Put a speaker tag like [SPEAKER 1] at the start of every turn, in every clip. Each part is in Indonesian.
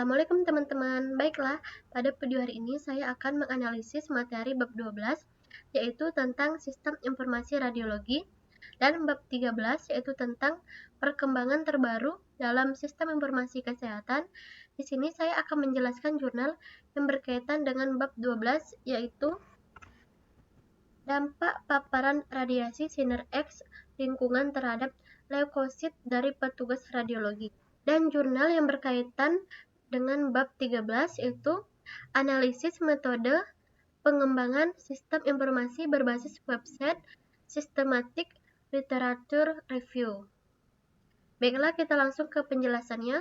[SPEAKER 1] Assalamualaikum teman-teman. Baiklah, pada video hari ini saya akan menganalisis materi bab 12 yaitu tentang sistem informasi radiologi dan bab 13 yaitu tentang perkembangan terbaru dalam sistem informasi kesehatan. Di sini saya akan menjelaskan jurnal yang berkaitan dengan bab 12 yaitu dampak paparan radiasi sinar X lingkungan terhadap leukosit dari petugas radiologi. Dan jurnal yang berkaitan dengan bab 13 yaitu analisis metode pengembangan sistem informasi berbasis website systematic literature review. Baiklah, kita langsung ke penjelasannya.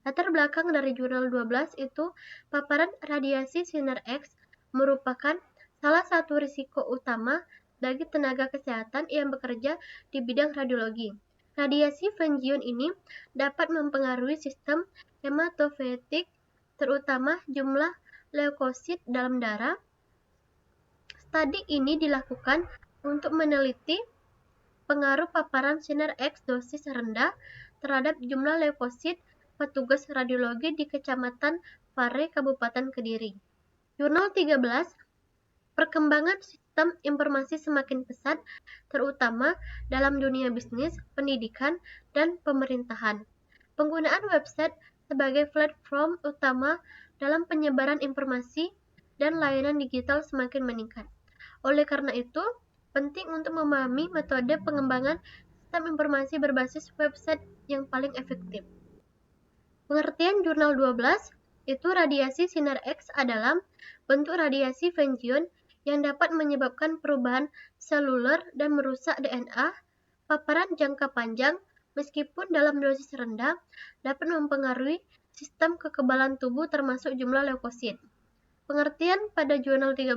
[SPEAKER 1] Latar belakang dari jurnal 12 itu paparan radiasi sinar X merupakan salah satu risiko utama bagi tenaga kesehatan yang bekerja di bidang radiologi. Radiasi Fengion ini dapat mempengaruhi sistem hematopoietik, terutama jumlah leukosit dalam darah. Studi ini dilakukan untuk meneliti pengaruh paparan sinar X dosis rendah terhadap jumlah leukosit petugas radiologi di Kecamatan Pare, Kabupaten Kediri. Jurnal 13, perkembangan sistem informasi semakin pesat, terutama dalam dunia bisnis, pendidikan, dan pemerintahan. Penggunaan website sebagai platform utama dalam penyebaran informasi dan layanan digital semakin meningkat. Oleh karena itu, penting untuk memahami metode pengembangan sistem informasi berbasis website yang paling efektif. Pengertian jurnal 12 itu radiasi sinar X adalah bentuk radiasi Fengion yang dapat menyebabkan perubahan seluler dan merusak DNA. Paparan jangka panjang, meskipun dalam dosis rendah, dapat mempengaruhi sistem kekebalan tubuh termasuk jumlah leukosit. Pengertian pada jurnal 13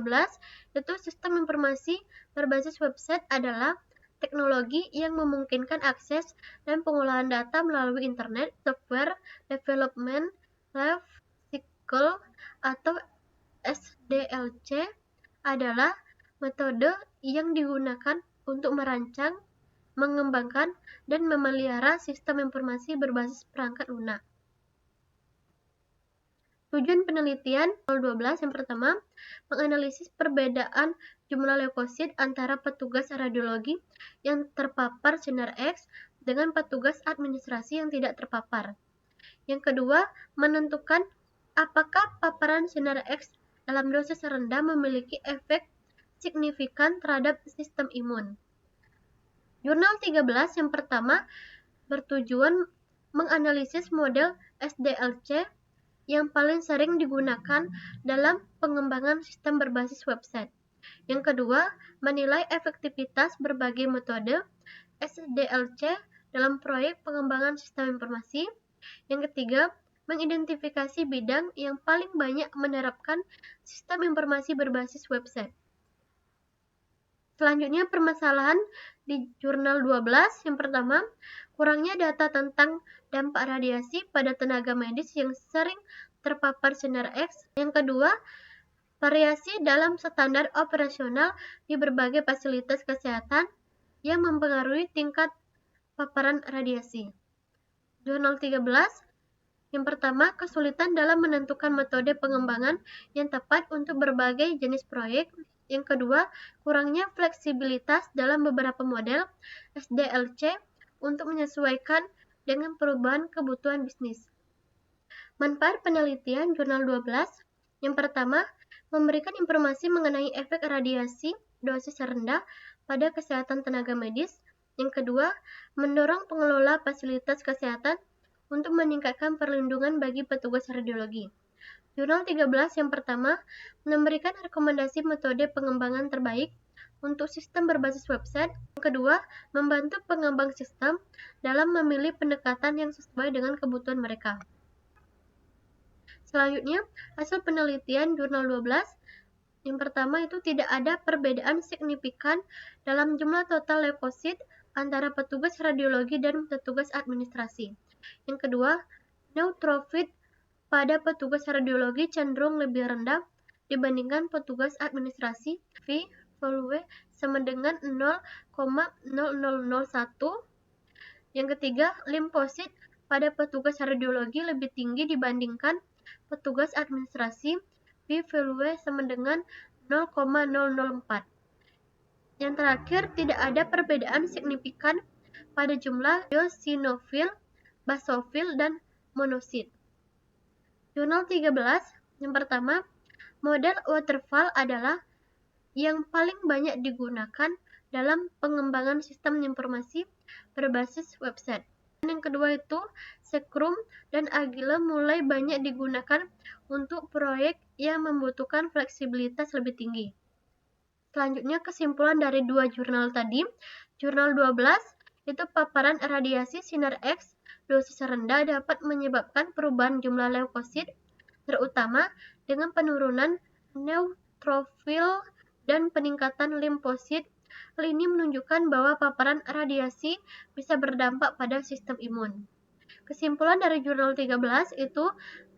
[SPEAKER 1] itu sistem informasi berbasis website adalah teknologi yang memungkinkan akses dan pengolahan data melalui internet, software development life cycle atau SDLC adalah metode yang digunakan untuk merancang, mengembangkan, dan memelihara sistem informasi berbasis perangkat lunak. Tujuan penelitian 12 yang pertama, menganalisis perbedaan jumlah leukosit antara petugas radiologi yang terpapar sinar X dengan petugas administrasi yang tidak terpapar. Yang kedua, menentukan apakah paparan sinar X dalam dosis rendah memiliki efek signifikan terhadap sistem imun. Jurnal 13 yang pertama bertujuan menganalisis model SDLC yang paling sering digunakan dalam pengembangan sistem berbasis website. Yang kedua, menilai efektivitas berbagai metode SDLC dalam proyek pengembangan sistem informasi. Yang ketiga, mengidentifikasi bidang yang paling banyak menerapkan sistem informasi berbasis website. Selanjutnya, permasalahan di jurnal 12 yang pertama, kurangnya data tentang dampak radiasi pada tenaga medis yang sering terpapar sinar X. Yang kedua, variasi dalam standar operasional di berbagai fasilitas kesehatan yang mempengaruhi tingkat paparan radiasi. Jurnal 13, yang pertama, kesulitan dalam menentukan metode pengembangan yang tepat untuk berbagai jenis proyek. Yang kedua, kurangnya fleksibilitas dalam beberapa model SDLC untuk menyesuaikan dengan perubahan kebutuhan bisnis. Manfaat penelitian jurnal 12. Yang pertama, memberikan informasi mengenai efek radiasi dosis rendah pada kesehatan tenaga medis. Yang kedua, mendorong pengelola fasilitas kesehatan untuk meningkatkan perlindungan bagi petugas radiologi. Jurnal 13 yang pertama, memberikan rekomendasi metode pengembangan terbaik untuk sistem berbasis website. Yang kedua, membantu pengembang sistem dalam memilih pendekatan yang sesuai dengan kebutuhan mereka. Selanjutnya, hasil penelitian jurnal 12. Yang pertama itu tidak ada perbedaan signifikan dalam jumlah total leukosit antara petugas radiologi dan petugas administrasi. Yang kedua, neutrofil pada petugas radiologi cenderung lebih rendah dibandingkan petugas administrasi. V-value sama dengan 0,0001. Yang ketiga, limfosit pada petugas radiologi lebih tinggi dibandingkan petugas administrasi, p-value sama dengan 0,004. Yang terakhir, tidak ada perbedaan signifikan pada jumlah eosinofil, basofil, dan monosit. Jurnal 13, yang pertama, model waterfall adalah yang paling banyak digunakan dalam pengembangan sistem informasi berbasis website. Dan yang kedua itu, Scrum dan Agile mulai banyak digunakan untuk proyek yang membutuhkan fleksibilitas lebih tinggi. Selanjutnya, kesimpulan dari dua jurnal tadi. Jurnal 12 itu paparan radiasi sinar X dosis rendah dapat menyebabkan perubahan jumlah leukosit, terutama dengan penurunan neutrofil dan peningkatan limfosit. Hal ini menunjukkan bahwa paparan radiasi bisa berdampak pada sistem imun. Kesimpulan dari jurnal 13 itu,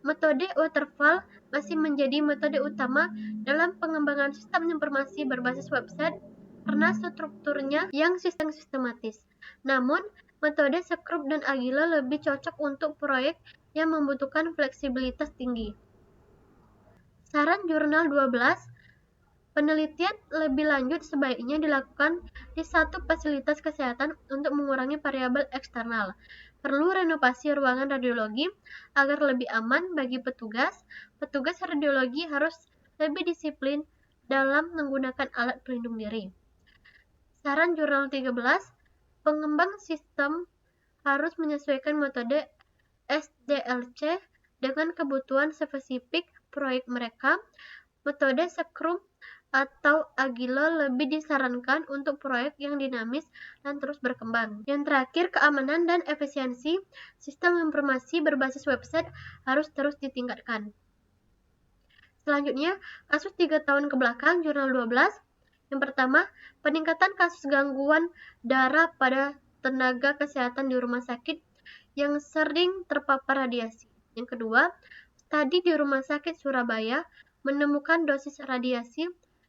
[SPEAKER 1] metode waterfall masih menjadi metode utama dalam pengembangan sistem informasi berbasis website karena strukturnya yang sistematis. Namun, metode Scrum dan Agile lebih cocok untuk proyek yang membutuhkan fleksibilitas tinggi. Saran jurnal 12, penelitian lebih lanjut sebaiknya dilakukan di satu fasilitas kesehatan untuk mengurangi variabel eksternal. Perlu renovasi ruangan radiologi agar lebih aman bagi petugas. Petugas radiologi harus lebih disiplin dalam menggunakan alat pelindung diri. Saran jurnal 13, pengembang sistem harus menyesuaikan metode SDLC dengan kebutuhan spesifik proyek mereka. Metode Scrum atau Agile lebih disarankan untuk proyek yang dinamis dan terus berkembang. Yang terakhir, keamanan dan efisiensi sistem informasi berbasis website harus terus ditingkatkan. Selanjutnya, kasus 3 tahun ke belakang, jurnal 12. Yang pertama, peningkatan kasus gangguan darah pada tenaga kesehatan di rumah sakit yang sering terpapar radiasi. Yang kedua, studi di Rumah Sakit Surabaya menemukan dosis radiasi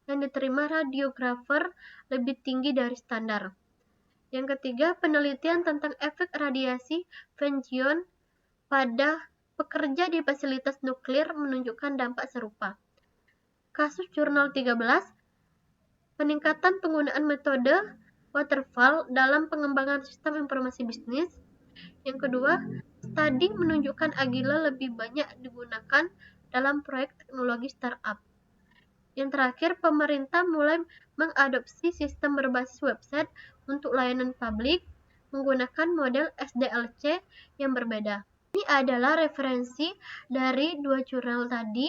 [SPEAKER 1] yang diterima radiografer lebih tinggi dari standar. Yang ketiga, penelitian tentang efek radiasi fusion pada pekerja di fasilitas nuklir menunjukkan dampak serupa. Kasus jurnal 13, peningkatan penggunaan metode waterfall dalam pengembangan sistem informasi bisnis. Yang kedua, studi menunjukkan Agile lebih banyak digunakan dalam proyek teknologi startup. Yang terakhir, pemerintah mulai mengadopsi sistem berbasis website untuk layanan publik menggunakan model SDLC yang berbeda. Ini adalah referensi dari dua jurnal tadi.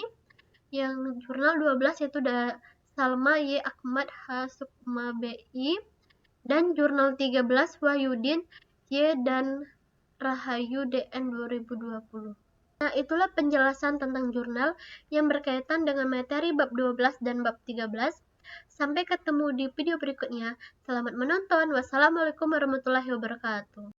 [SPEAKER 1] Yang jurnal 12 yaitu Salma Y. Ahmad H. Sukma BI, dan jurnal 13 Wahyudin Y. dan Rahayu DN 2020. Nah, itulah penjelasan tentang jurnal yang berkaitan dengan materi bab 12 dan bab 13. Sampai ketemu di video berikutnya. Selamat menonton. Wassalamualaikum warahmatullahi wabarakatuh.